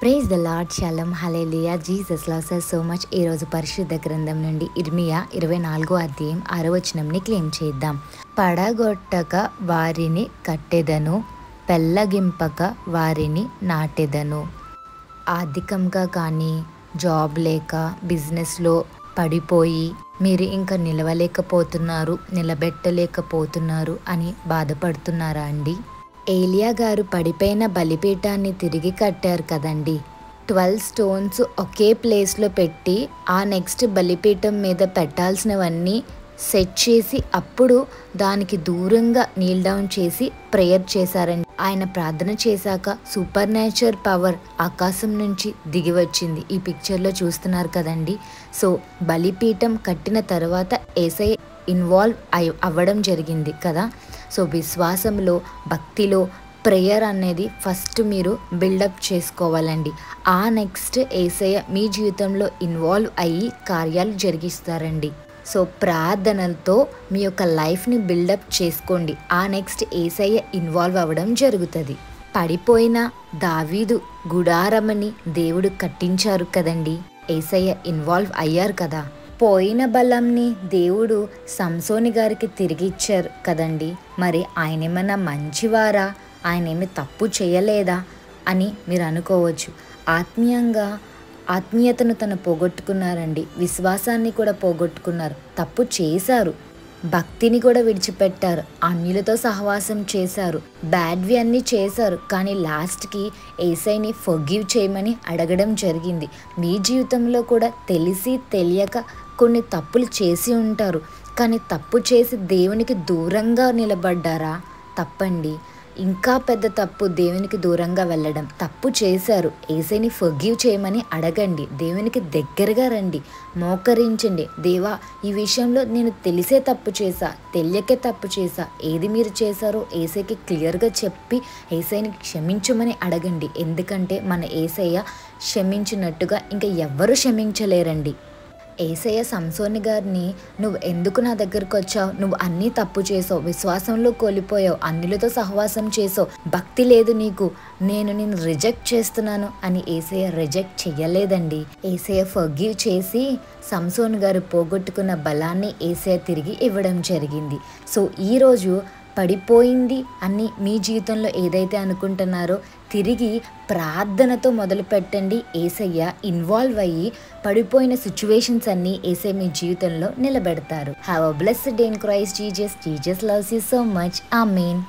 Praise the lord, షాሎም, hallelujah. Jesus loves us so much. ఈరోజు పరిశుద్ధ గ్రంథం నుండి ఇర్మియా 24వ అధ్యాయం 6వ వచనంని క్లెయిమ్ చేద్దాం. పడగొట్టక వారిని కట్టెదను, పెళ్ళగింపక వారిని నాటెదను. ఆర్థికంగా కానీ, జాబ్ లేక, బిజినెస్లో పడిపోయి మీరు ఇంకా నిలవలేకపోతున్నారు, నిలబెట్టలేకపోతున్నారు అని బాధపడుతున్నారా అండి? ఏలియా గారు పడిపోయిన బలిపీఠాన్ని తిరిగి కట్టారు కదండి. 12 స్టోన్స్ ఒకే ప్లేస్లో పెట్టి ఆ నెక్స్ట్ బలిపీఠం మీద పెట్టాల్సినవన్నీ సెట్ చేసి అప్పుడు దానికి దూరంగా నీల్ డౌన్ చేసి ప్రేయర్ చేశారండి. ఆయన ప్రార్థన చేశాక సూపర్ న్యాచురల్ పవర్ ఆకాశం నుంచి దిగి వచ్చింది. ఈ పిక్చర్లో చూస్తున్నారు కదండి. సో బలిపీఠం కట్టిన తర్వాత యేసయ్య ఇన్వాల్వ్ అవ్వడం జరిగింది కదా. సో విశ్వాసంలో, భక్తిలో ప్రేయర్ అనేది ఫస్ట్ మీరు బిల్డప్ చేసుకోవాలండి. ఆ నెక్స్ట్ యేసయ్య మీ జీవితంలో ఇన్వాల్వ్ అయ్యి కార్యాలు జరిగిస్తారండి. సో ప్రార్థనలతో మీ యొక్క లైఫ్ని బిల్డప్ చేసుకోండి. ఆ నెక్స్ట్ యేసయ్య ఇన్వాల్వ్ అవ్వడం జరుగుతుంది. పడిపోయిన దావీదు గుడారమని దేవుడు కట్టించారు కదండి. యేసయ్య ఇన్వాల్వ్ అయ్యారు కదా. పోయిన బలంని దేవుడు సంసోని గారికి తిరిగి ఇచ్చారు కదండి. మరి ఆయన ఏమన్నా మంచివారా, ఆయన ఏమి తప్పు చేయలేదా అని మీరు అనుకోవచ్చు. ఆత్మీయతను తను పోగొట్టుకున్నారండి, విశ్వాసాన్ని కూడా పోగొట్టుకున్నారు, తప్పు చేశారు, భక్తిని కూడా విడిచిపెట్టారు, అన్యులతో సహవాసం చేశారు, బ్యాడ్వి అన్నీ చేశారు. కానీ లాస్ట్కి యేసయ్యని ఫర్గివ్ చేయమని అడగడం జరిగింది. మీ జీవితంలో కూడా తెలిసి తెలియక కొన్ని తప్పులు చేసి ఉంటారు. కానీ తప్పు చేసి దేవునికి దూరంగా నిలబడ్డారా? తప్పండి. ఇంకా పెద్ద తప్పు దేవునికి దూరంగా వెళ్ళడం. తప్పు చేశారు, యేసయ్యని ఫర్గివ్ చేయమని అడగండి. దేవునికి దగ్గరగా రండి, మోకరించండి. దేవా, ఈ విషయంలో నేను తెలిసే తప్పు చేశా, తెలియకే తప్పు చేశా, ఏది మీరు చేశారో యేసయ్యకి క్లియర్గా చెప్పి యేసయ్యని క్షమించమని అడగండి. ఎందుకంటే మన యేసయ్య క్షమించినట్టుగా ఇంకా ఎవ్వరూ క్షమించలేరండి. యేసయ్య సంసోని గారిని, నువ్వు ఎందుకు నా దగ్గరకు వచ్చావు, నువ్వు అన్నీ తప్పు చేసావు, విశ్వాసంలో కోల్పోయావు, అన్యులతో సహవాసం చేసావు, భక్తి లేదు నీకు, నేను రిజెక్ట్ చేస్తున్నాను అని యేసయ్య రిజెక్ట్ చెయ్యలేదండి. యేసయ్య ఫర్గివ్ చేసి సంసోని గారు పోగొట్టుకున్న బలాన్ని యేసయ్య తిరిగి ఇవ్వడం జరిగింది. సో ఈరోజు పడిపోయింది అని మీ జీవితంలో ఏదైతే అనుకుంటున్నారో తిరిగి ప్రార్థనతో మొదలు పెట్టండి. యేసయ్య ఇన్వాల్వ్ అయ్యి పడిపోయిన సిచ్యువేషన్స్ అన్నీ యేసయ్య మీ జీవితంలో నిలబెడతారు. Have a blessed day in Christ Jesus. Jesus loves you so much. Amen.